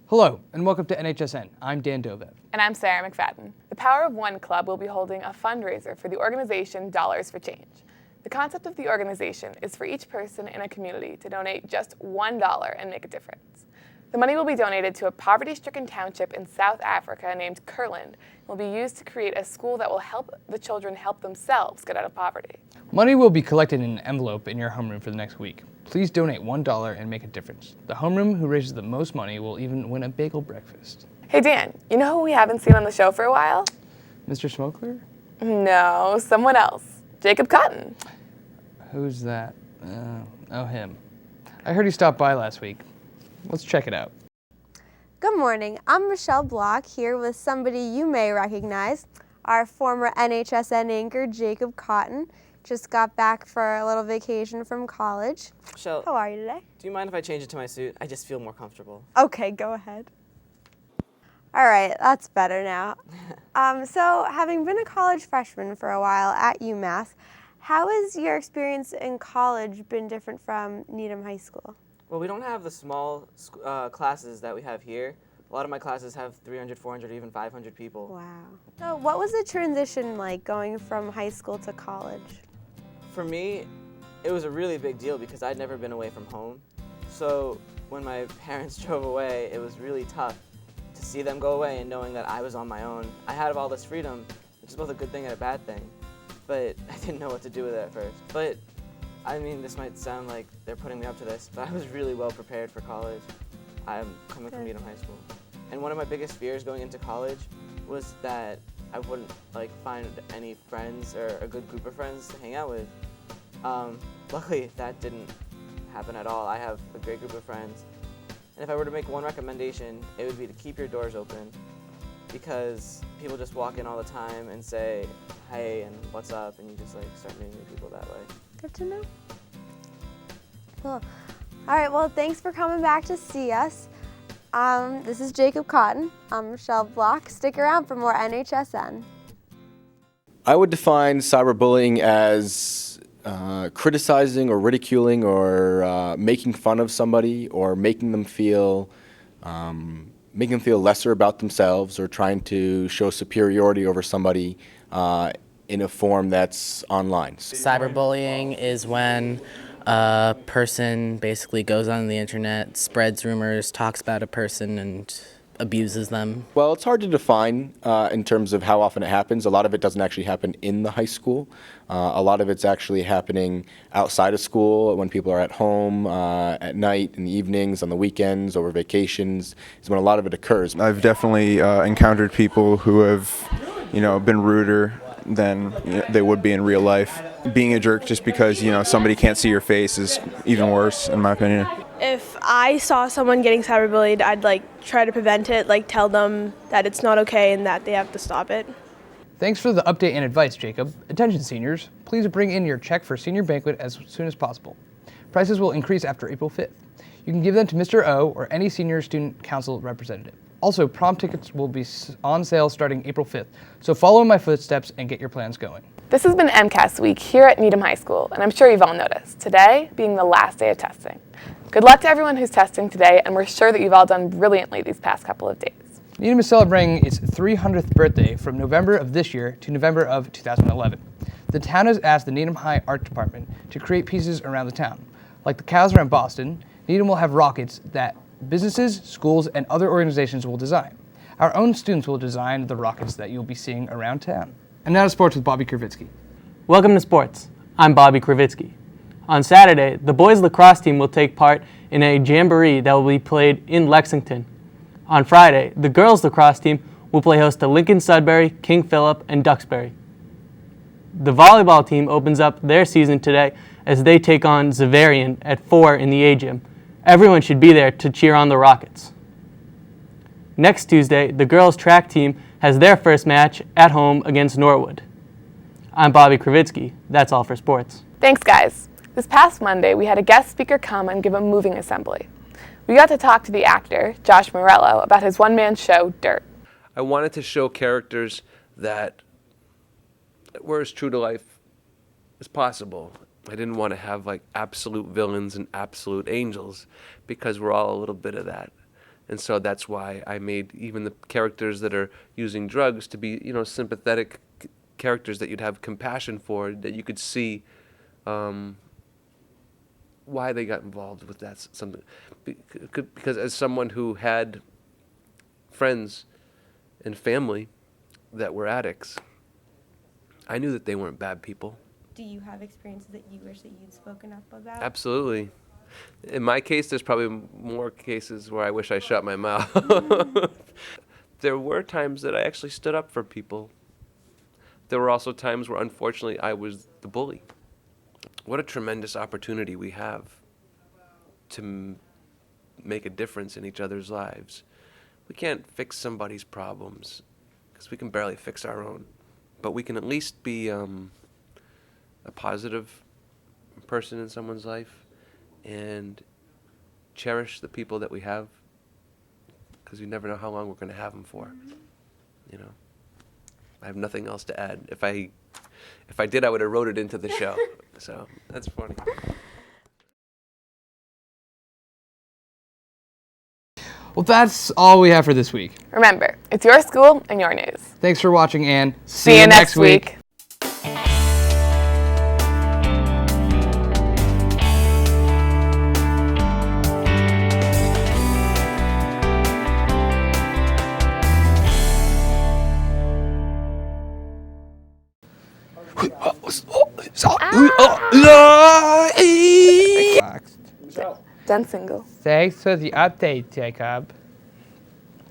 Hello, and welcome to NHSN. I'm Dan Dovev. And I'm Sarah McFadden. The Power of One Club will be holding a fundraiser for the organization Dollars for Change. The concept of the organization is for each person in a community to donate just $1 and make a difference. The money will be donated to a poverty-stricken township in South Africa named Kirtland and will be used to create a school that will help the children help themselves get out of poverty. Money will be collected in an envelope in your homeroom for the next week. Please donate $1 and make a difference. The homeroom who raises the most money will even win a bagel breakfast. Hey Dan, you know who we haven't seen on the show for a while? Mr. Smokler? No, someone else. Jacob Cotton. Who's that? Him. I heard he stopped by last week. Let's check it out. Good morning. I'm Michelle Block here with somebody you may recognize, our former NHSN anchor, Jacob Cotton. Just got back for a little vacation from college. Michelle, how are you today? Do you mind if I change it to my suit? I just feel more comfortable. Okay, go ahead. All right, that's better now. So having been a college freshman for a while at UMass, how has your experience in college been different from Needham High School? Well, we don't have the small classes that we have here. A lot of my classes have 300, 400, even 500 people. Wow. So what was the transition like going from high school to college? For me, it was a really big deal because I'd never been away from home. So when my parents drove away, it was really tough to see them go away and knowing that I was on my own. I had all this freedom, which is both a good thing and a bad thing, but I didn't know what to do with it at first. But I mean, this might sound like they're putting me up to this, but I was really well prepared for college. I'm coming from Needham High School. And one of my biggest fears going into college was that I wouldn't find any friends or a good group of friends to hang out with. Luckily, that didn't happen at all. I have a great group of friends. And if I were to make one recommendation, it would be to keep your doors open because people just walk in all the time and say, hey, and what's up, and you just start meeting new people that way. Good to know. Cool. All right, well, thanks for coming back to see us. This is Jacob Cotton. I'm Michelle Block. Stick around for more NHSN. I would define cyberbullying as criticizing or ridiculing or making fun of somebody or making them feel lesser about themselves or trying to show superiority over somebody in a form that's online. Cyberbullying is when a person basically goes on the internet, spreads rumors, talks about a person, and abuses them. Well, it's hard to define in terms of how often it happens. A lot of it doesn't actually happen in the high school. A lot of it's actually happening outside of school when people are at home, at night, in the evenings, on the weekends, over vacations, is when a lot of it occurs. I've definitely encountered people who have, been ruder than they would be in real life. Being a jerk just because, somebody can't see your face is even worse, in my opinion. If I saw someone getting cyberbullied, I'd try to prevent it, tell them that it's not okay and that they have to stop it. Thanks for the update and advice, Jacob. Attention seniors, please bring in your check for senior banquet as soon as possible. Prices will increase after April 5th. You can give them to Mr. O or any senior student council representative. Also, prom tickets will be on sale starting April 5th, so follow in my footsteps and get your plans going. This has been MCAS week here at Needham High School, and I'm sure you've all noticed, today being the last day of testing. Good luck to everyone who's testing today, and we're sure that you've all done brilliantly these past couple of days. Needham is celebrating its 300th birthday from November of this year to November of 2011. The town has asked the Needham High Art Department to create pieces around the town. Like the cows around Boston, Needham will have rockets that businesses, schools, and other organizations will design. Our own students will design the rockets that you'll be seeing around town. And now to sports with Bobby Kravitsky. Welcome to sports. I'm Bobby Kravitsky. On Saturday, the boys lacrosse team will take part in a jamboree that will be played in Lexington. On Friday, the girls lacrosse team will play host to Lincoln Sudbury, King Philip, and Duxbury. The volleyball team opens up their season today as they take on Xaverian at 4 in the A Gym. Everyone should be there to cheer on the Rockets. Next Tuesday, the girls track team has their first match at home against Norwood. I'm Bobby Kravitsky. That's all for sports. Thanks, guys. This past Monday, we had a guest speaker come and give a moving assembly. We got to talk to the actor, Josh Morello, about his one-man show, Dirt. I wanted to show characters that were as true to life as possible. I didn't want to have absolute villains and absolute angels because we're all a little bit of that. And so that's why I made even the characters that are using drugs to be, sympathetic characters that you'd have compassion for, that you could see why they got involved with that. Something because as someone who had friends and family that were addicts, I knew that they weren't bad people. Do you have experiences that you wish that you'd spoken up about? Absolutely. In my case, there's probably more cases where I wish I shut my mouth. There were times that I actually stood up for people. There were also times where, unfortunately, I was the bully. What a tremendous opportunity we have to make a difference in each other's lives. We can't fix somebody's problems because we can barely fix our own. But we can at least be a positive person in someone's life and cherish the people that we have, because you never know how long we're going to have them for. I have nothing else to add. If I did, I would have wrote it into the show. So that's funny. Well, that's all we have for this week. Remember, it's your school and your news. Thanks for watching, and See you next week. Done single. Thanks for the update, Jacob.